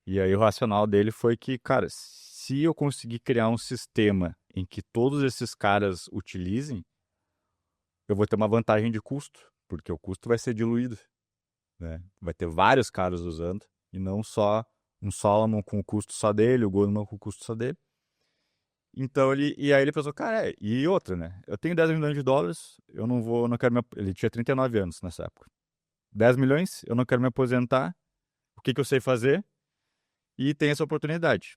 E aí o racional dele foi que, cara, se eu conseguir criar um sistema em que todos esses caras utilizem, eu vou ter uma vantagem de custo, porque o custo vai ser diluído, né? Vai ter vários caras usando, e não só um Solomon com o custo só dele, o Goldman com o custo só dele. Então e aí ele pensou, cara, e outra, né? Eu tenho 10 milhões de dólares, eu não quero ele tinha 39 anos nessa época. 10 milhões, eu não quero me aposentar, o que eu sei fazer? E tem essa oportunidade.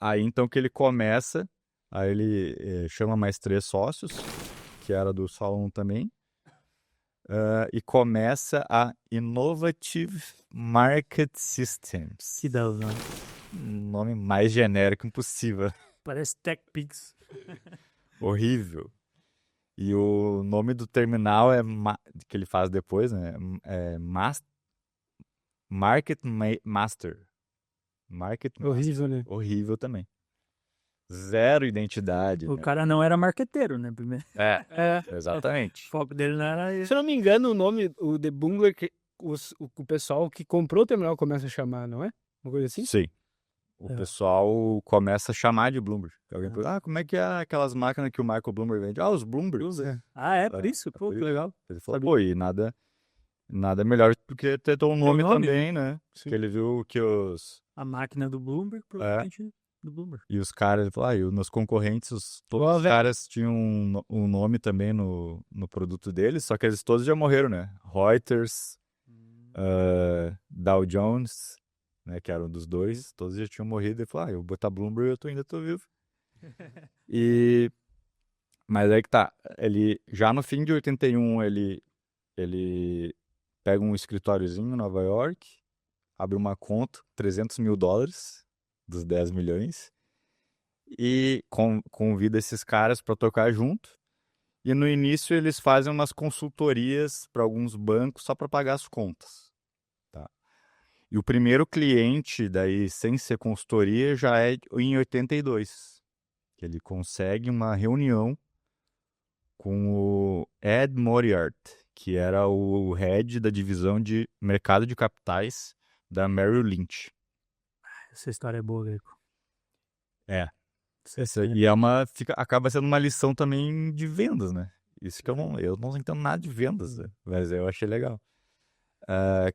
Aí então que ele começa, aí ele chama mais 3 sócios, que era do Solomon também, e começa a Innovative Market Systems. Que da hora. Um nome mais genérico impossível. Parece TechPix. Horrível. E o nome do terminal que ele faz depois, né? Market Master. Market Master. Horrível, né? Horrível também. Zero identidade, O né? cara não era marqueteiro, né? Primeiro. É. O Exatamente. foco dele não era Se isso. eu não me engano, o nome, o The Bungler, o pessoal que comprou o terminal começa a chamar, não é? Uma coisa assim? Sim. O pessoal começa a chamar de Bloomberg. Alguém pergunta, como é que é aquelas máquinas que o Michael Bloomberg vende? Ah, os Bloomberg. É. Ah, é por isso? Pô, que legal. Ele falou, pô, e nada melhor do que ter teu nome nome, também, né? Sim. Que ele viu que A máquina do Bloomberg, provavelmente do Bloomberg. E os caras, ele falou, e os meus concorrentes, todos Ó, os velho. caras tinham um nome também no produto deles, só que eles todos já morreram, né? Reuters, Dow Jones, né, que eram dos dois, todos já tinham morrido. Ele falou, eu vou botar Bloomberg, ainda tô vivo. Mas aí que tá, ele, já no fim de 81, ele pega um escritóriozinho em Nova York, abre uma conta, $300 mil dos 10 milhões, e convida esses caras para tocar junto. E no início eles fazem umas consultorias para alguns bancos só para pagar as contas. Tá? E o primeiro cliente, daí, sem ser consultoria, já é em 82. Que ele consegue uma reunião com o Ed Moriarty, que era o head da divisão de mercado de capitais da Merrill Lynch. Essa história é boa, Greco. É. E acaba sendo uma lição também de vendas, né? Isso que eu não entendo nada de vendas, né? Mas eu achei legal.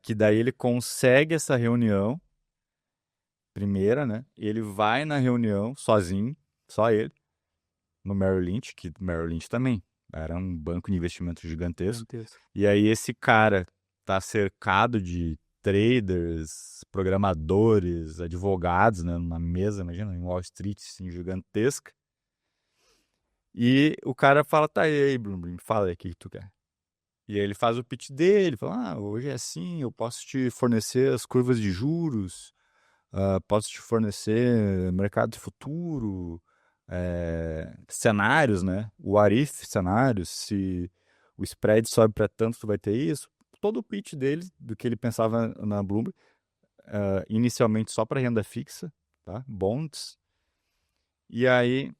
Que daí ele consegue essa reunião, primeira, né? Ele vai na reunião sozinho, só ele, no Merrill Lynch, que Merrill Lynch também era um banco de investimento gigantesco. E aí esse cara tá cercado de traders, programadores, advogados, né? Numa mesa, imagina, em Wall Street, assim, gigantesca. E o cara fala, tá aí, Bloomberg, fala aí o que tu quer. E aí ele faz o pitch dele, fala, hoje é assim, eu posso te fornecer as curvas de juros, posso te fornecer mercado de futuro, cenários, né? O what if cenários, se o spread sobe para tanto, tu vai ter isso. Todo o pitch dele, do que ele pensava na Bloomberg, inicialmente só para renda fixa, tá? Bonds. E aí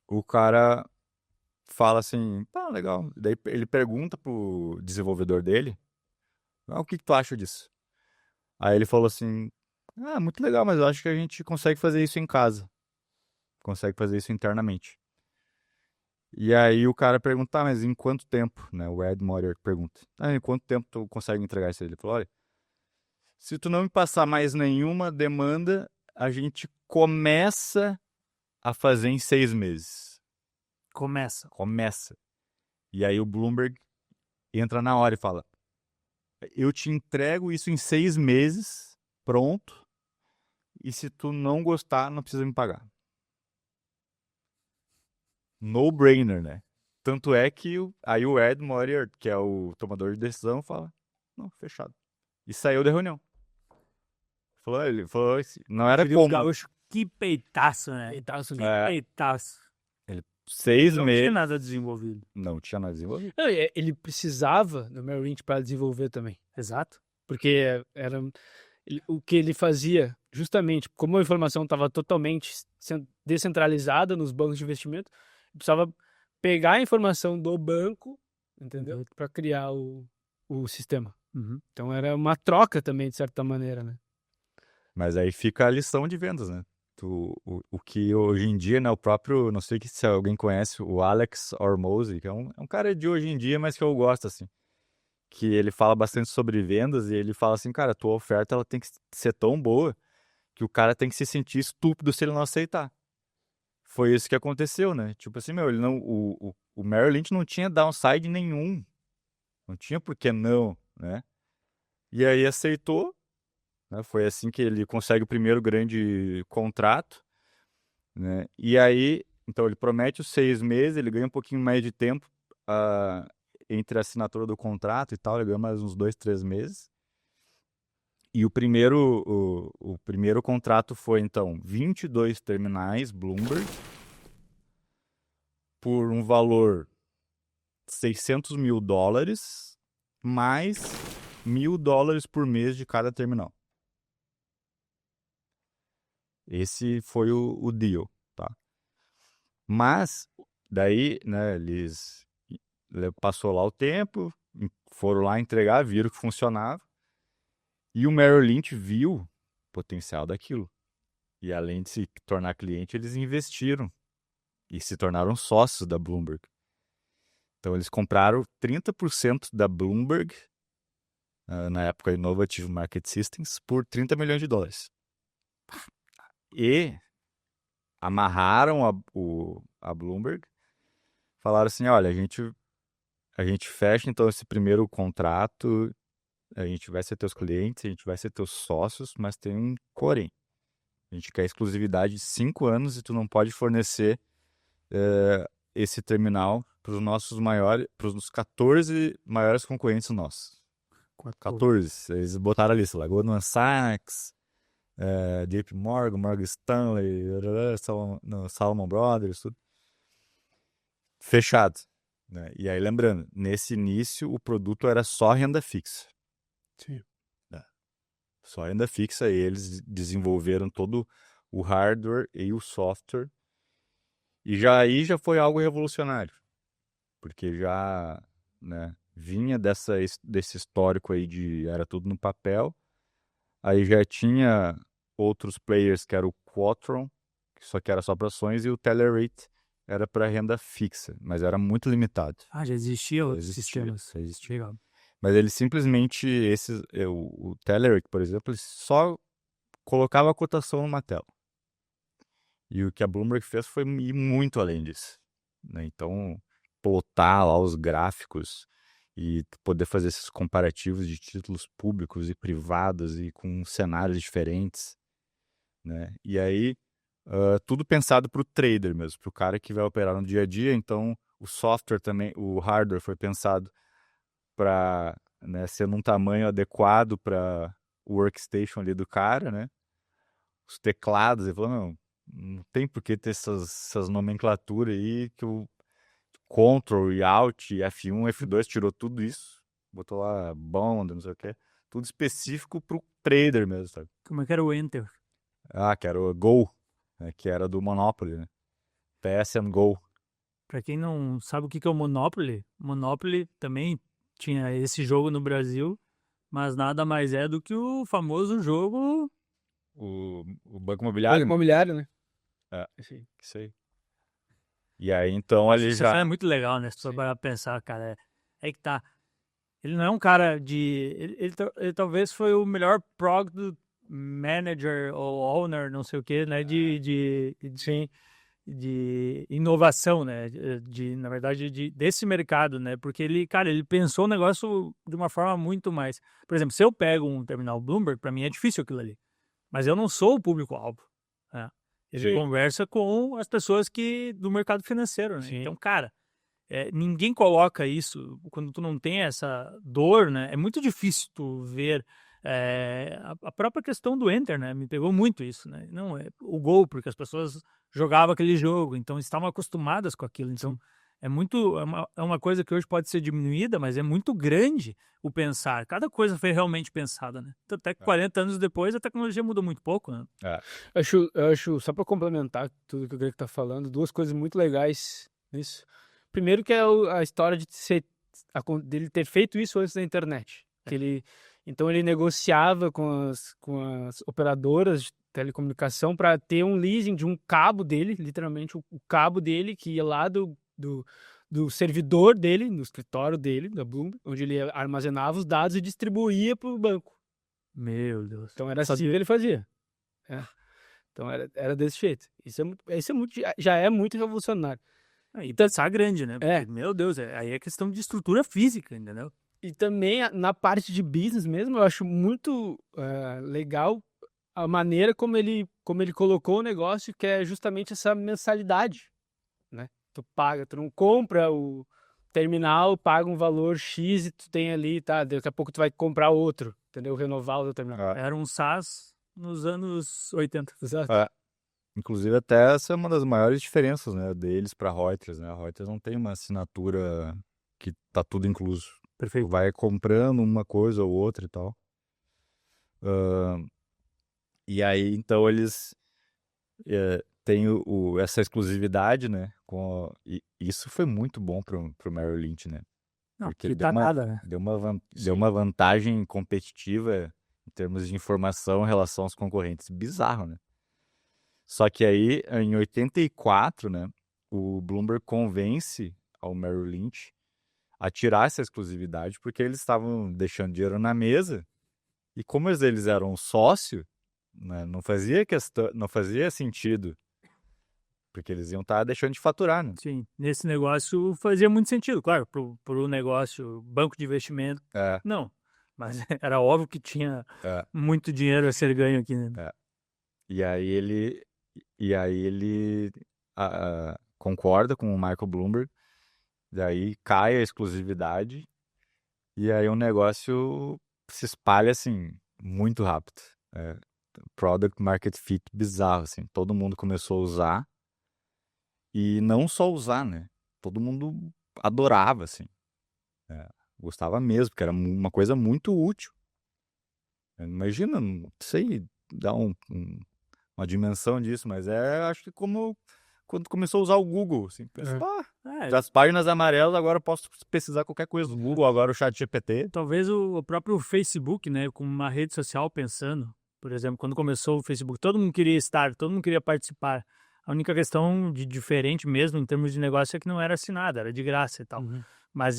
o cara fala assim, tá, legal. Daí ele pergunta pro desenvolvedor dele, o que tu acha disso? Aí ele falou assim, muito legal, mas eu acho que a gente consegue fazer isso em casa. Consegue fazer isso internamente. E aí o cara pergunta, mas em quanto tempo, né? O Ed Moriarty pergunta, em quanto tempo tu consegue entregar isso aí? Ele falou, olha, se tu não me passar mais nenhuma demanda, a gente começa a fazer em 6 meses. Começa. E aí o Bloomberg entra na hora e fala, eu te entrego isso em 6 meses, pronto, e se tu não gostar, não precisa me pagar. No-brainer, né? Tanto é que aí o Ed Moriarty, que é o tomador de decisão, fala, não, fechado. E saiu da reunião. Ele falou não era Diria como... os gaúchos, que peitaço, né? Peitaço, Que né? peitaço. 6 Não meses... tinha nada desenvolvido. Não tinha nada desenvolvido. Não, ele precisava do Merrill Lynch para desenvolver também. Exato. Porque o que ele fazia, justamente, como a informação estava totalmente descentralizada nos bancos de investimento, ele precisava pegar a informação do banco, entendeu? Para criar o sistema. Uhum. Então era uma troca também, de certa maneira, né? Mas aí fica a lição de vendas, né? O que hoje em dia, né, o próprio, não sei se alguém conhece, o Alex Hormozi, que é um cara de hoje em dia, mas que eu gosto, assim, que ele fala bastante sobre vendas e ele fala assim, cara, tua oferta ela tem que ser tão boa que o cara tem que se sentir estúpido se ele não aceitar. Foi isso que aconteceu, né? Tipo assim, meu, ele não, o Merrill Lynch não tinha downside nenhum, não tinha por que não, né? E aí aceitou, né? Foi assim que ele consegue o primeiro grande contrato, né? E aí, então ele promete os 6 meses, ele ganha um pouquinho mais de tempo entre a assinatura do contrato e tal, ele ganha mais uns 2, 3 meses. E o primeiro contrato foi, então, 22 terminais Bloomberg por um valor $600 mil, mais $1.000 por mês de cada terminal. Esse foi o deal, tá? Mas, daí, né, passou lá o tempo, foram lá entregar, viram que funcionava, e o Merrill Lynch viu o potencial daquilo. E além de se tornar cliente, eles investiram e se tornaram sócios da Bloomberg. Então, eles compraram 30% da Bloomberg, na época Innovative Market Systems, por $30 milhões. E amarraram a Bloomberg, falaram assim, olha, a gente fecha então esse primeiro contrato, a gente vai ser teus clientes, a gente vai ser teus sócios, mas tem um porém. A gente quer exclusividade de 5 anos e tu não pode fornecer esse terminal para os nossos maiores, para os 14 maiores concorrentes nossos. 14. Eles botaram ali, sei lá, Goldman Sachs, JP Morgan, Morgan Stanley, Salomon Brothers, tudo. Fechado. Né? E aí, lembrando, nesse início o produto era só renda fixa. Sim. Só renda fixa, e eles desenvolveram todo o hardware e o software. E aí já foi algo revolucionário. Porque já, né, vinha desse histórico aí de era tudo no papel. Aí já tinha outros players que era o Quotron, que só que era só para ações, e o Telerate era para renda fixa, mas era muito limitado. Já existia outros Existia, sistemas. já existia. Legal. Mas ele simplesmente, o Telerate, por exemplo, ele só colocava a cotação numa tela. E o que a Bloomberg fez foi ir muito além disso. Né? Então, plotar lá os gráficos e poder fazer esses comparativos de títulos públicos e privados e com cenários diferentes. Né? E aí, tudo pensado para o trader mesmo, para o cara que vai operar no dia a dia. Então, o software também, o hardware foi pensado para, né, ser num tamanho adequado para o workstation ali do cara, né? Os teclados, ele falou, não tem por que ter essas nomenclaturas aí, que o Ctrl e Alt, F1, F2, tirou tudo isso, botou lá Bond, não sei o que, tudo específico pro trader mesmo, sabe? Como é que era o Enter? Que era o Go, né, que era do Monopoly, né? PS and Go. Pra quem não sabe o que é o Monopoly também tinha esse jogo no Brasil, mas nada mais é do que o famoso jogo... O Banco Imobiliário. Banco Imobiliário, né? Isso aí. E aí, então, ali Isso já... é muito legal, né? Se você parar pra pensar, cara, é que tá... Ele não é um cara de... Ele talvez foi o melhor product manager ou owner, não sei o que, né? De inovação, né? Na verdade, desse mercado, né? Porque ele pensou o negócio de uma forma muito mais... Por exemplo, se eu pego um terminal Bloomberg, para mim é difícil aquilo ali. Mas eu não sou o público-alvo. Né? Ele conversa com as pessoas do mercado financeiro, né? Sim. Então, cara, ninguém coloca isso quando tu não tem essa dor, né? É muito difícil tu ver a própria questão do Enter, né? Me pegou muito isso, né? Não, o Go, porque as pessoas jogavam aquele jogo, então estavam acostumadas com aquilo. Então, é uma coisa que hoje pode ser diminuída, mas é muito grande o pensar. Cada coisa foi realmente pensada, né? Até que 40 anos depois a tecnologia mudou muito pouco, né? Eu acho, só para complementar tudo que o Greg tá falando, duas coisas muito legais nisso. Primeiro que é a história dele ter feito isso antes da internet. Que Então ele negociava com as operadoras de telecomunicação para ter um leasing de um cabo dele, literalmente o cabo dele que ia lá do servidor dele, no escritório dele, da Bloomberg, onde ele armazenava os dados e distribuía para o banco. Meu Deus. Então era assim que ele fazia. É. Então era desse jeito. Isso é muito, já é muito revolucionário. E pensar grande, né? É. Porque, meu Deus, aí é questão de estrutura física, entendeu? E também na parte de business mesmo, eu acho muito legal a maneira como ele colocou o negócio, que é justamente essa mensalidade, né? Tu não compra o terminal, paga um valor X e tu tem ali, tá? Daqui a pouco tu vai comprar outro, entendeu? Renovar o teu terminal. Era um SaaS nos anos 80. Exato. Inclusive, até essa é uma das maiores diferenças, né, deles para a Reuters, né? A Reuters não tem uma assinatura que tá tudo incluso. Tu Perfeito. vai comprando uma coisa ou outra e tal. E aí, então, eles têm essa exclusividade, né? E isso foi muito bom pro Merrill Lynch, né? Não, Porque que nada, né? deu uma vantagem competitiva em termos de informação em relação aos concorrentes. Bizarro, né? Só que aí, em 84, né, o Bloomberg convence ao Merrill Lynch a tirar essa exclusividade porque eles estavam deixando dinheiro na mesa e como eles eram sócio, né, não fazia sentido porque eles iam estar deixando de faturar, né? Sim, nesse negócio fazia muito sentido, claro, pro negócio, banco de investimento, não. Mas era óbvio que tinha muito dinheiro a ser ganho aqui, né? E aí ele concorda com o Michael Bloomberg, daí cai a exclusividade e aí o negócio se espalha assim muito rápido. Product market fit bizarro, assim. Todo mundo começou a usar e não só usar, né? Todo mundo adorava, assim. Gostava mesmo, porque era uma coisa muito útil. Imagina, não sei dar uma dimensão disso, mas acho que como quando começou a usar o Google, assim, pensa, das páginas amarelas agora eu posso pesquisar qualquer coisa no Google, agora o ChatGPT. Talvez o próprio Facebook, né, como uma rede social pensando, por exemplo, quando começou o Facebook, todo mundo queria estar, todo mundo queria participar. A única questão de diferente mesmo em termos de negócio é que não era assinada, era de graça e tal. Mas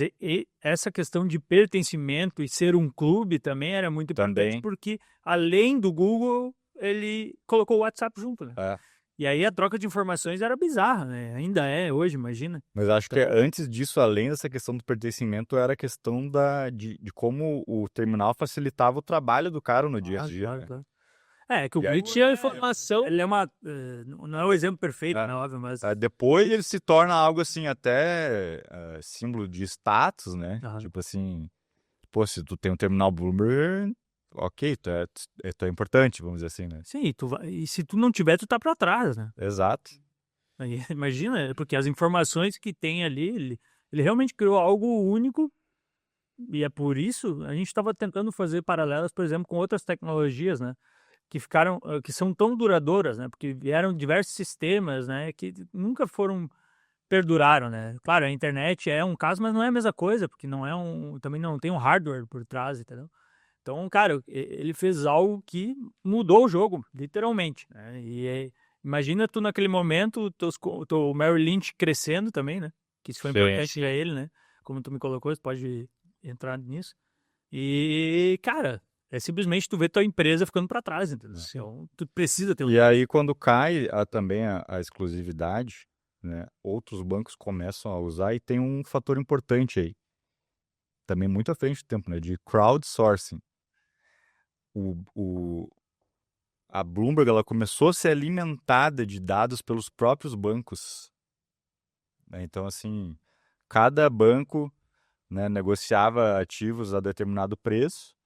essa questão de pertencimento e ser um clube também era muito importante, porque além do Google, ele colocou o WhatsApp junto, né? E aí a troca de informações era bizarra, né? Ainda é hoje, imagina. Mas acho que antes disso, além dessa questão do pertencimento, era a questão de como o terminal facilitava o trabalho do cara no dia a dia. Claro, claro. Que o Google tinha informação. Ele não é o exemplo perfeito, né, óbvio, mas... Depois ele se torna algo assim, até símbolo de status, né? Tipo assim, pô, se tu tem um terminal Bloomberg, ok, tu é importante, vamos dizer assim, né? Sim, e se tu não tiver, tu tá pra trás, né? Exato. Aí, imagina, porque as informações que tem ali, ele realmente criou algo único e é por isso a gente estava tentando fazer paralelas, por exemplo, com outras tecnologias, né? Que são tão duradouras, né? Porque vieram diversos sistemas, né? Que nunca perduraram, né? Claro, a internet é um caso, mas não é a mesma coisa, porque também não tem um hardware por trás, entendeu? Então, cara, ele fez algo que mudou o jogo, literalmente, né? Imagina tu naquele momento, o Merrill Lynch crescendo também, né? Que isso foi importante pra ele, né? Como tu me colocou, você pode entrar nisso. E, cara, é simplesmente tu ver tua empresa ficando para trás, entendeu? Então, tu precisa ter E aí, quando cai também a exclusividade, né, outros bancos começam a usar e tem um fator importante aí, também muito à frente do tempo, né, de crowdsourcing. A Bloomberg ela começou a ser alimentada de dados pelos próprios bancos. Então, assim, cada banco, né, negociava ativos a determinado preço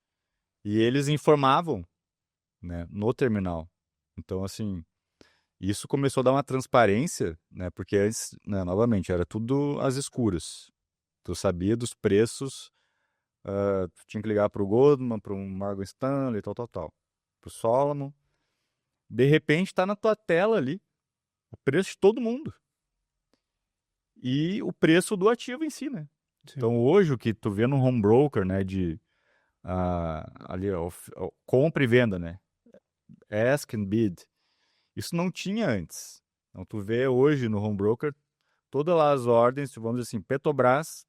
e eles informavam, né, no terminal. Então, assim, isso começou a dar uma transparência, né, porque antes, né, novamente, era tudo às escuras. Tu sabia dos preços, tu tinha que ligar para o Goldman, para o Morgan Stanley, tal, para o Solomon. De repente, está na tua tela ali o preço de todo mundo. E o preço do ativo em si, né? Sim. Então, hoje, o que tu vê no home broker, né, de ali, compra e venda, né? Ask and bid. Isso não tinha antes. Então, tu vê hoje no home broker, todas lá as ordens, vamos dizer assim, Petrobras,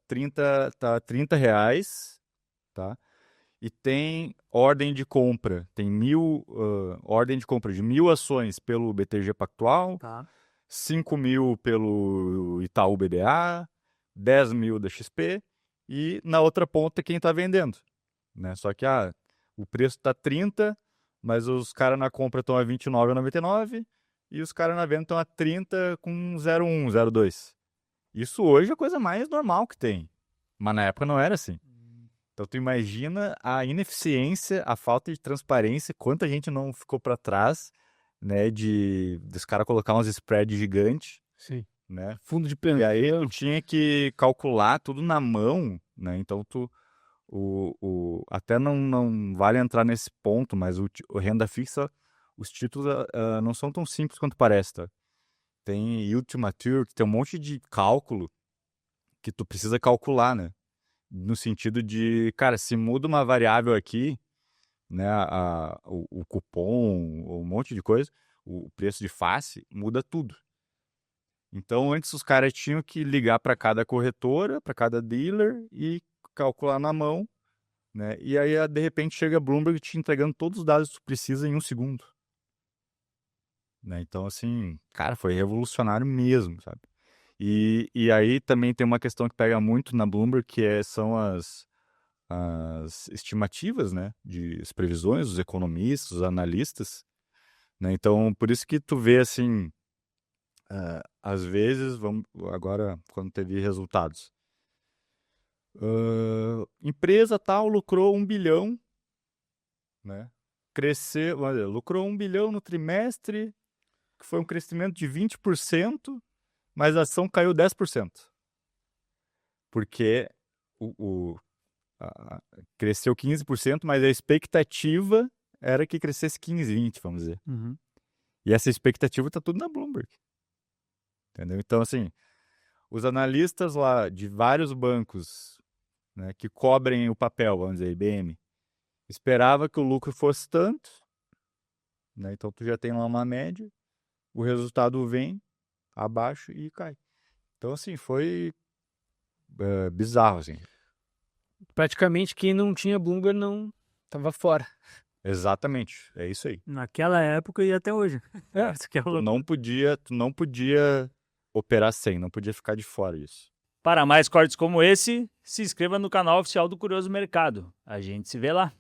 30 reais, tá? E tem ordem de compra, tem ordem de compra de 1.000 ações pelo BTG Pactual, Tá. 5.000 pelo Itaú BBA, 10.000 da XP, e na outra ponta quem está vendendo, né? Só que o preço está 30, mas os caras na compra estão a 29,99 e os caras na venda estão a 30 com 0,1, 0,2. Isso hoje é a coisa mais normal que tem, mas na época não era assim. Então tu imagina a ineficiência, a falta de transparência, quanta gente não ficou para trás, né, dos caras colocar uns spreads gigantes, Sim. né? Fundo de E aí pensão. tu tinha que calcular tudo na mão, né? Então até não vale entrar nesse ponto, mas o renda fixa, os títulos não são tão simples quanto parece, tá? Tem yield to maturity, tem um monte de cálculo que tu precisa calcular, né? No sentido de, cara, se muda uma variável aqui, né, o cupom, um monte de coisa, o preço de face, muda tudo. Então, antes os caras tinham que ligar para cada corretora, para cada dealer e calcular na mão, né? E aí, de repente, chega a Bloomberg te entregando todos os dados que tu precisa em 1 segundo. Né? Então, assim, cara, foi revolucionário mesmo, sabe? E aí também tem uma questão que pega muito na Bloomberg, que são as estimativas, né? As previsões, os economistas, os analistas, né? Então, por isso que tu vê, assim, às vezes, agora, quando teve resultados, empresa tal lucrou 1 bilhão, né? Lucrou 1 bilhão no trimestre, que foi um crescimento de 20%, mas a ação caiu 10%. Porque cresceu 15%, mas a expectativa era que crescesse 15, 20, vamos dizer. Uhum. E essa expectativa está tudo na Bloomberg. Entendeu? Então, assim, os analistas lá de vários bancos, né, que cobrem o papel, vamos dizer, IBM, esperava que o lucro fosse tanto, né? Então tu já tem lá uma média, o resultado vem abaixo e cai. Então, assim, foi bizarro, assim. Praticamente quem não tinha Bloomberg não tava fora. Exatamente, é isso aí. Naquela época e até hoje. Isso que é Tu louco. não podia operar sem, não podia ficar de fora disso. Para mais cortes como esse, se inscreva no canal oficial do Curioso Mercado. A gente se vê lá.